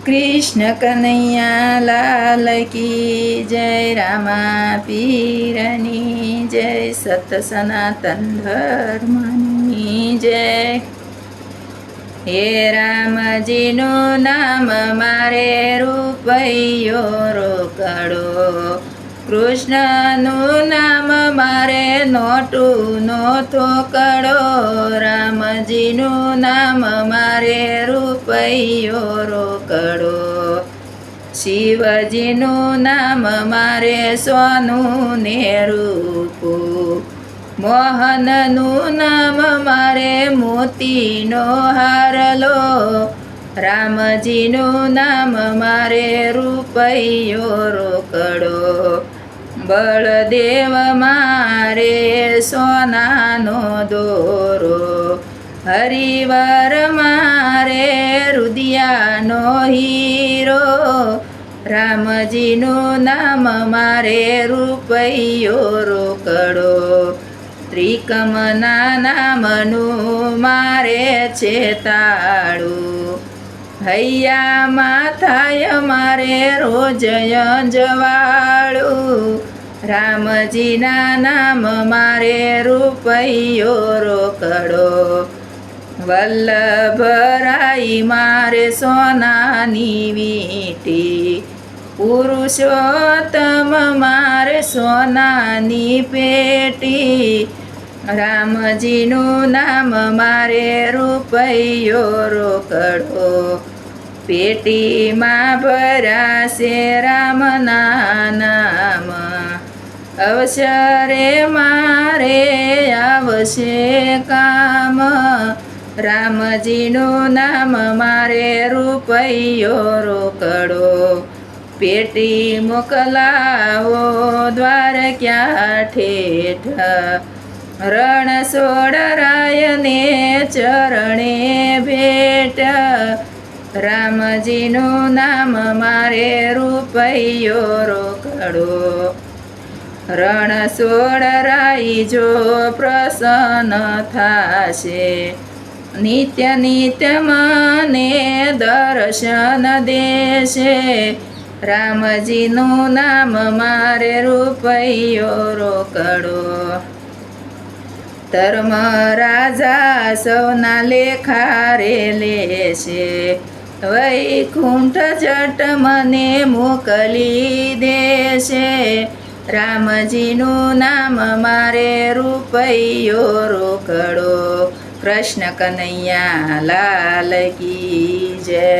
कृष्ण कन्हैया लाल की जय। रामा पीरनी जय। सत सनातन धर्मनी जय। हे रामजीનું નામ મારે રૂપૈયો રોકડો, કૃષ્ણનું નામ મારે નોટું નો થોકડો, રામજીનું નામ મારે રૂપૈયો રોકડો, શિવજીનું નામ મારે સોનું ને રૂપું, મોહનનું નામ મારે મોતીનો હારલો, રામજીનું નામ મારે રૂપૈયો રોકડો, બળદેવ મારે સોનાનો દોરો, હરિવાર મારે રુદિયાનો હીરો, રામજીનું નામ મારે રૂપૈયો રોકડો, ત્રિકમના નામનું મારે છે તાળું, હૈયામાં થાય મારે રોજ અંજવાળું, રામજીના નામ મારે રૂપૈયો રોકડો, વલ્લભરાઈ મારે સોનાની વીંટી, પુરુષોત્તમ મારે સોનાની પેટી, રામજીનું નામ મારે રૂપૈયો રોકડો, પેટીમાં ભરાશે રામના નામ, અવસરે મારે આવશે કામ, રામજીનું નામ મારે રૂપૈયો રોકડો, પેટી મોકલાવો દ્વારક્યા ઠેઠ, રણછોડરાયને ચરણે ભેટ, રામજીનું નામ મારે રૂપૈયો રોકડો, રણછોડરાય જો પ્રસન્ન થાશે, નિત્ય નિત્ય મને દર્શન દેશે, રામજીનું નામ મારે રૂપૈયો રોકડો, ધર્મ રાજા સૌના લેખારે લેશે, વૈકુંઠ જટ મને મોકલી દેશે, રામજીનું નામ મારે રૂપૈયો રોકડો, કૃષ્ણ કનૈયા લાલ કી જય।